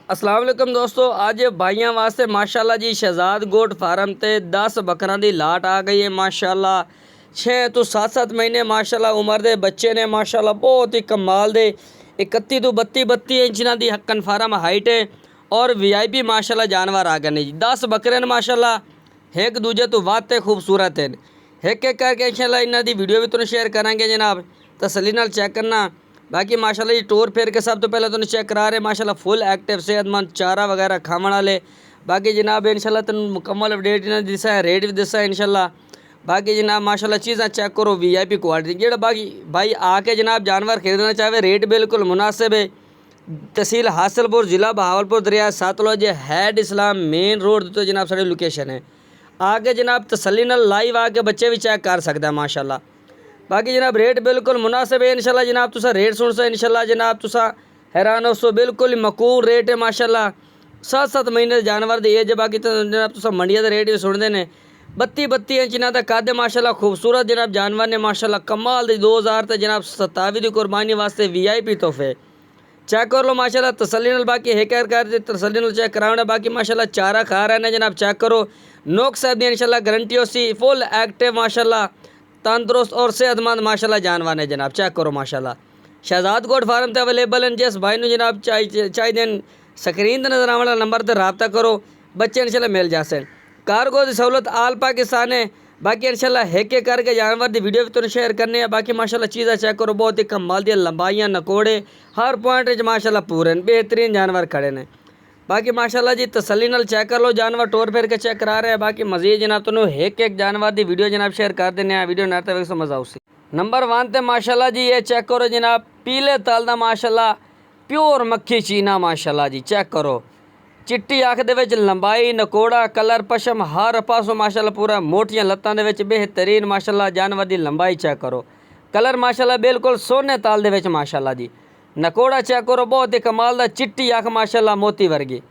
अस्सलाम वालेकुम दोस्तों, आज भाइयों वास्ते माशाल्लाह जी शहजाद गोट फार्म ते 10 बकरां दी लाट आ गई है। माशाल्लाह 6 तो 7 महीने माशाल्लाह उम्र दे बच्चे ने माशाल्लाह बहुत ही कमाल दे 31 तो 32 इंच दी हक्कन फार्म हाइट है और वीआईपी माशाल्लाह जानवर आ गए ने जी। 10 बकरे ने माशाल्लाह एक दूजे तो वाते खूबसूरत हैं। एक एक करके इंशाल्लाह इन्हां दी वीडियो भी तुहानूं शेयर करांगे जनाब, तसल्ली नाल चेक करना। बाकी माशाल्लाह जी टोर फेर के सब तो पहले तुहानूं चेक करा रहे माशाल्लाह फुल एक्टिव सेहतमंद चारा वगैरह खावन वाले। बाकी जनाब इंशाल्लाह तुहानूं मुकम्मल अपडेट इन्हां दी दिसा है, रेट भी दिसा है इंशाल्लाह। बाकी जनाब माशाल्लाह चीज़ां चेक करो वीआईपी क्वालिटी जेड़ा बाकी भाई आके जनाब जानवर खरीदना चाहे रेट बिल्कुल मुनासिब है। तहसील हासिलपुर ज़िला बहावलपुर दरिया Sutlej head Islam main road तो जनाब साड़ी लोकेशन है। आके जनाब तसल्ली नाल लाइव आके बच्चे भी चेक कर सकता है माशाल्लाह। बाकी जनाब रेट बिल्कुल मुनासिब है इंशाल्लाह। जनाब तुसा रेट सुन सो इंशाल्लाह जनाब तुसा हैरान हो सो बिल्कुल मकूल रेट है माशाल्लाह। 7 महीने जानवर दी एज। बाकी तो जनाब तुसा मंडिया के रेट भी सुनते हैं। 32 इंच इन्हां दा कद माशाल्लाह खूबसूरत जनाब जानवर ने माशाल्लाह कमाल दी 2000 ते जनाब 27 की कुर्बानी वास्ते वीआईपी तोहफे चेक कर लो माशाल्लाह तसल्ली नाल। बाकी एक कर तसल्ली नाल चेक कराना। बाकी माशाल्लाह चारा खा रहे हैं जनाब चेक करो। नोक साहब दी इंशाल्लाह गारंटी होसी फुल एक्टिव माशाल्लाह तंदुरुस्त और सेहतमंद माशाल्लाह जानवर ने जनाब चेक करो माशाल्लाह। शहजाद गोट फार्म ते अवेलेबल हैं। जिस भाई नूं जनाब चाहिए स्क्रीन ते नजर आने वाला नंबर ते रब्ता करो, बच्चे इंशाल्लाह मिल जासे। कार्गो की सहूलत आल पाकिस्तान है। बाकी इंशाल्लाह एक एक करके जानवर की वीडियो भी तुहानूं शेयर करने हैं। बाकी माशाल्लाह चीज़ां चेक करो बहुत ही कमाल दी लंबाइयां नकोड़े हर पॉइंट माशाल्लाह पूरे बेहतरीन जानवर खड़े ने। बाकी माशाल्लाह जी तसल्ली नाल चेक कर लो जानवर टोर फेर के चेक करा रहे हैं। बाकी मजीद जनाब तुहानूं एक जानवर की वीडियो जनाब शेयर कर देने हैं। वीडियो नाते वेख मजा उसी नंबर 1 ते माशाल्लाह जी ये चेक करो जनाब पीले तल दा माशाल्लाह प्योर मक्खी चीना माशाल्लाह जी चेक करो। चिट्टी अख दे विच लंबाई नकोड़ा कलर पशम हर पासों माशाल्लाह पूरा मोटियां लत्तां दे विच बेहतरीन माशाल्लाह जानवर की लंबाई चेक करो। कलर माशाल्लाह बिल्कुल सोने ताल दे विच माशाल्लाह जी। नकोड़ा चेक करो बहुत ही कमाल दा चिट्टी अख माशाल्लाह मोती वर्गी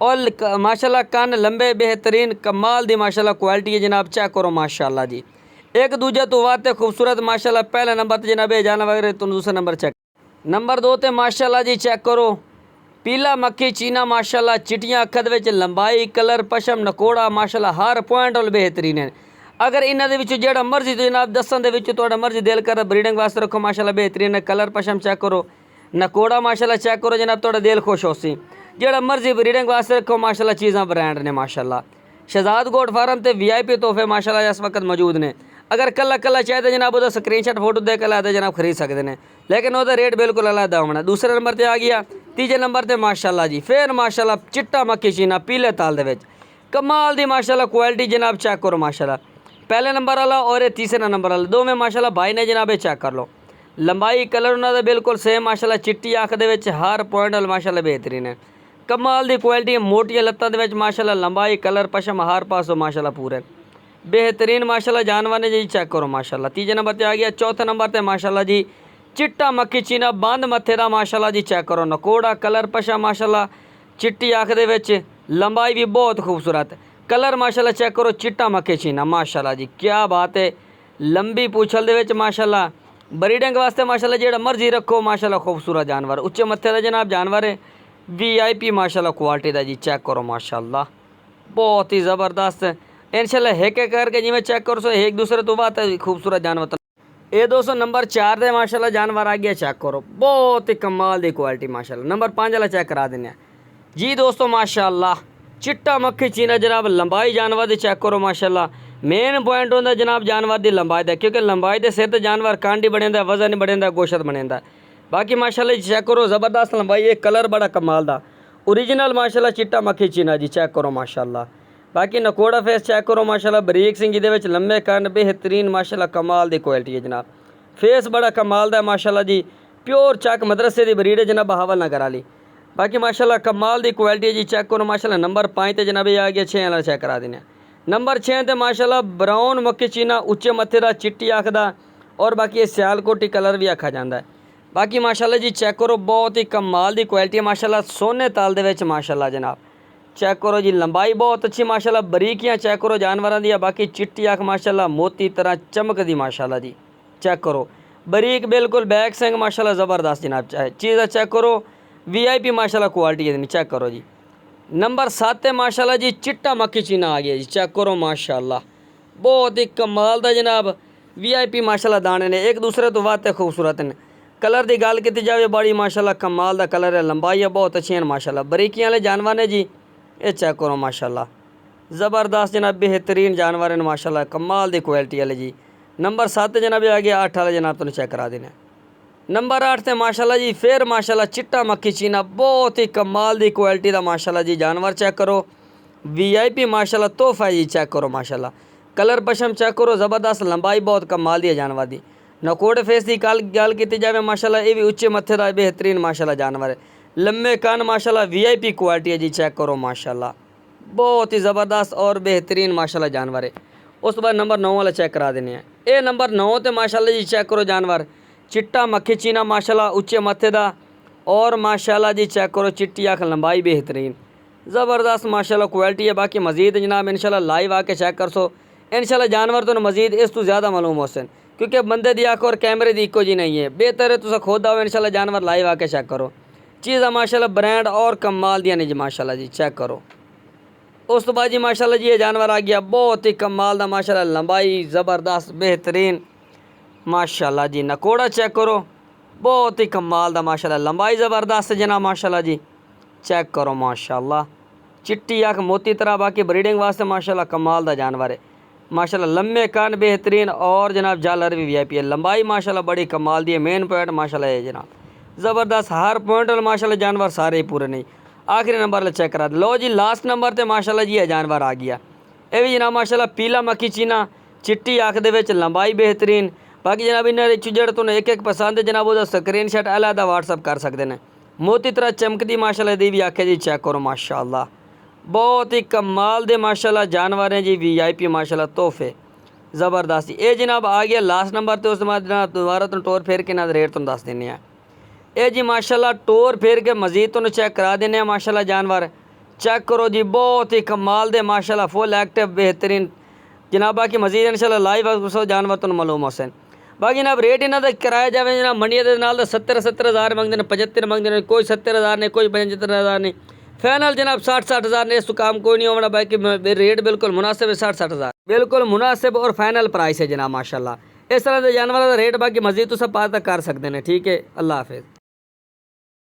और माशाल्लाह कान लंबे बेहतरीन कमाल दी माशाल्लाह क्वालिटी है जनाब चेक करो माशाल्लाह जी। एक दूजे तो वाते खूबसूरत माशाल्लाह पहले नंबर ते जनाब ये जानवर तुम दूसरा नंबर चेक। नंबर 2 ते माशाल्लाह जी चेक करो पीला मक्खी चीना माशाल्लाह चिट्टियां अखद विच लंबाई कलर पशम नकोड़ा माशाल्लाह हर पॉइंट और बेहतरीन है। अगर इन्हां दे विच जेड़ा मर्जी तो जनाब दसन दे विच तुहाडा मर्जी दिल कर ब्रीडिंग वास्ते रखो माशाल्लाह बेहतरीन है। कलर पशम चेक करो नकोड़ा माशाल्लाह चेक करो जनाब तुहाडा दिल खुश होसी। जेड़ा मर्जी ब्रीडिंग वास्ते रखो माशाल्लाह चीज़ां ब्रांड ने माशाल्लाह। शहजाद गोट फार्म ते वीआईपी तोहफे माशाल्लाह इस वक्त मौजूद ने। अगर कला कला चाहिए जनाब वो स्क्रीनशॉट फोटो दे के जनाब खरीद सकते हैं, लेकिन वो रेट बिल्कुल अलग होना। दूसरे नंबर पर आ गया। तीजे नंबर पर माशाल्लाह जी फिर माशाल्लाह चिट्टा मक्खी चीना पीले ताल दे विच कमाल दी माशाल्लाह क्वालिटी जनाब चेक करो माशाल्लाह। पहले नंबर वाला और ये तीसरा नंबर वाला दो में माशाल्लाह भाई ने जनाब चेक कर लो। लंबाई कलर उन्होंने बिल्कुल सेम माशाल्लाह चिट्टी अख दे विच हर पॉइंट माशाल्लाह बेहतरीन है। कमाल दी क्वालिटी मोटिया लत्तां दे विच माशाल्लाह लंबाई कलर पशम हर पासों माशाल्लाह पूरे बेहतरीन माशाल्लाह जानवर ने जी चेक करो माशाल्लाह। तीजे नंबर पर आ गया। चौथे नंबर पर माशाल्लाह जी चिट्टा मक्खी चीना बंद मत्थे दा माशाल्लाह जी चेक करो नकोड़ा कलर पशम माशाल्लाह चिट्टी अख दे विच लंबाई भी बहुत खूबसूरत कलर माशाल्लाह चेक करो चिट्टा मक्खी चीना माशाल्लाह जी क्या बात है। लंबी पूछल दे विच माशाल्लाह ब्रीडिंग वास्ते माशाल्लाह जेड़ा मर्जी रखो माशाल्लाह खूबसूरत जानवर उच्चे मत्थे दा जनाब जानवर है। वीआईपी माशाल्लाह क्वालिटी दा जी चेक करो माशाल्लाह बहुत ही ज़बरदस्त इंशाल्लाह एक एक करके जिमें चेक करो सो एक दूसरे तो बात है खूबसूरत जानवर। ये दोस्तों नंबर 4 दे माशाल्लाह जानवर आ गया चेक करो बहुत ही कमाल दी क्वालिटी माशाल्लाह। नंबर 5 वाला चेक करा देने जी दोस्तों माशाल्लाह चिट्टा मक्खी चीना जनाब लंबाई जानवर दी चेक करो माशाल्लाह। मेन पॉइंट होंदा जनाब जानवर दी लंबाई दा क्योंकि लंबाई दे सिर ते जानवर कांडी बनेंदा वजन बनेंदा गोशत बनेंदा। बाकी माशाल्लाह चेक करो ज़बरदस्त लंबाई एक कलर बड़ा कमाल दा ओरिजिनल माशाल्लाह चिट्टा मक्खी चीना जी चेक करो माशाल्लाह। बाकी नकोड़ा फेस चेक करो माशाल्लाह बरीक सिंह जिहदे विच लंबे कान बेहतरीन माशाल्लाह कमाल दी क्वालिटी है जनाब। फेस बड़ा कमाल दा माशाल्लाह जी प्योर चक मदरसे दी ब्रीड है जनाब बहावल नगर वाली। बाकी माशाल्लाह कमाल दी क्वालिटी जी चेक करो माशाल्लाह। नंबर 5 ते जनाब आ गया 6 वाला चेक करा देने। नंबर 6 ते माशाल्लाह ब्राउन मक्खी चीना उच्चे मत्थे दा चिट्टी अख दा और बाकी सियालकोटी कलर भी आखा जाता है। बाकी माशाल्लाह जी चेक करो बहुत ही कमाल दी क्वालिटी माशाल्लाह सोने ताल दे विच माशाल्लाह जनाब चेक करो जी। लंबाई बहुत अच्छी माशाल्लाह बरीकियां चेक करो जानवरों दी। बाकी चिट्टी अख माशाल्लाह मोती तरह चमकदी माशाल्लाह जी चेक करो बरीक बिल्कुल बैक सिंग माशाल्लाह ज़बरदस्त जनाब चीज़ चेक करो VIP माशाल्लाह क्वालिटी है, चेक करो जी। नंबर 7 है माशाल्लाह जी चिट्टा मक्खी चीना आ गया जी, चेक करो माशाल्लाह बहुत ही कमाल दा जनाब VIP माशाल्लाह दाने ने एक दूसरे तो वाते खूबसूरत ने। कलर की गल की जाए बड़ी माशाल्लाह कमाल दा कलर है, लंबाई है बहुत अच्छी है माशाल्लाह। बरीकियां वाले जानवर ने जी, ये चेक करो माशाल्लाह ज़बरदस्त जनाब बेहतरीन जानवर हैं माशाल्लाह, कमाल दी क्वालिटी वाले जी। नंबर 7 जनाब आ गया 8 वाले जनाब तुम चेक करा देना। नंबर 8 से माशाल्लाह जी फिर माशाल्लाह चिट्टा मक्खी चीना बहुत ही कमाल दी क्वालिटी का माशाल्लाह जी जानवर चेक करो। VIP माशाल्लाह तोहफा है जी, चेक करो माशाल्लाह कलर पशम चेक करो ज़बरदस्त, लंबाई बहुत कमाल दी है जानवर की। नकोड़ फेस की गल की जाए माशाल्लाह ये भी उच्चे मत्थे का बेहतरीन माशाल्लाह जानवर है। लम्बे कान माशाल्लाह VIP क्वालिटी है जी, चेक करो माशाल्लाह बहुत ही ज़बरदस्त और बेहतरीन माशाल्लाह जानवर है। उस बाद नंबर 9 वाला चेक करा देने हैं। ये नंबर 9 ते माशाल्लाह जी चेक करो जानवर चिट्टा मक्खी चीना माशाल्लाह उच्चे मत्थे दा और माशाल्लाह जी चेक करो चिट्टी अख लंबाई बेहतरीन ज़बरदस्त माशाल्लाह क्वालिटी है। बाकी मजीद जनाब इंशाल्लाह लाइव आके चेक कर सो इंशाल्लाह जानवर तो मजीद इस तो ज़्यादा मालूम हो सन, क्योंकि बंदे दी अख और कैमरे दी इको जी नहीं है। बेहतर है तुम खुद आओ इंशाल्लाह जानवर लाइव आके चेक करो। चीज़ा माशाल्लाह ब्रांड और कमाल दिया ने जी माशाल्लाह जी, चेक करो। उस तो बाद जी माशाल्लाह जी ये जानवर आ गया बहुत ही कमाल दा माशाल्लाह, लंबाई ज़बरदस्त बेहतरीन माशाल्लाह जी। नकोड़ा चेक करो बहुत ही कमाल दा माशाल्लाह, लंबाई ज़बरदस्त जनाब माशाल्लाह जी, चेक करो माशाल्लाह चिट्टी अख मोती तरह। बाकी ब्रीडिंग वास्ते माशाल्लाह कमाल दा जानवर है माशाल्लाह। लम्बे कान बेहतरीन और जनाब झालर भी VIP है। लंबाई माशाल्लाह बड़ी कमाल दी है। मेन पॉइंट माशाल्लाह है जनाब ज़बरदस्त, हर पॉइंट वाले माशाल्लाह जानवर सारे ही पूरे नहीं। आखिरी नंबर वाला चेक करा दो। लो जी लास्ट नंबर ते माशाल्लाह जी ये जानवर आ गया। ये भी जनाब माशाल्लाह पीला मक्खी चीना चिट्टी अख दे विच लंबाई बेहतरीन। बाकी जनाब इन्हें जेह्ड़ा तुहानूं एक पसंद है जनाब वो स्क्रीनशॉट अलहदा व्हाट्सअप कर सकते हैं। मोती तरह चमकदी माशाल्लाह दी भी आखे जी, चेक करो माशाल्लाह बहुत ही कमाल दे माशाल्लाह जानवर हैं जी। VIP माशाल्लाह तोहफे ज़बरदस्त। ये जनाब आ गया लास्ट नंबर तो उस बाद जनाब दोबारा तुम टोर फेर के ना रेट तुम दस देने हैं। ये जी माशाल्लाह टोर फेर के मजीद तुम चेक करा देने हैं माशाल्लाह जानवर, चेक करो जी बहुत ही कमाल दे माशाल्लाह फुल एक्टिव बेहतरीन जनाब। बाकी मजीद इंशाल्लाह लाइव जानवर तुम मालूम हो सन। बाकी जनाब रेट इन्हों का कराया जाए जनाब मंडिया के नाल 70,000 मंगते हैं, 75 मंगते हैं, कोई 70,000 नहीं, कोई 75,000 नहीं। फाइनल जनाब 60,000 ने इस तो काम कोई नहीं होना। बाकी रेट बिल्कुल मुनासिब है, 60,000 बिल्कुल मुनासिब और फाइनल प्राइस है जनाब माशाल्लाह। इस तरह के जानवर का रेट बाकी मजीद तो सब पता कर सकते हैं। ठीक है, अल्लाह हाफिज़।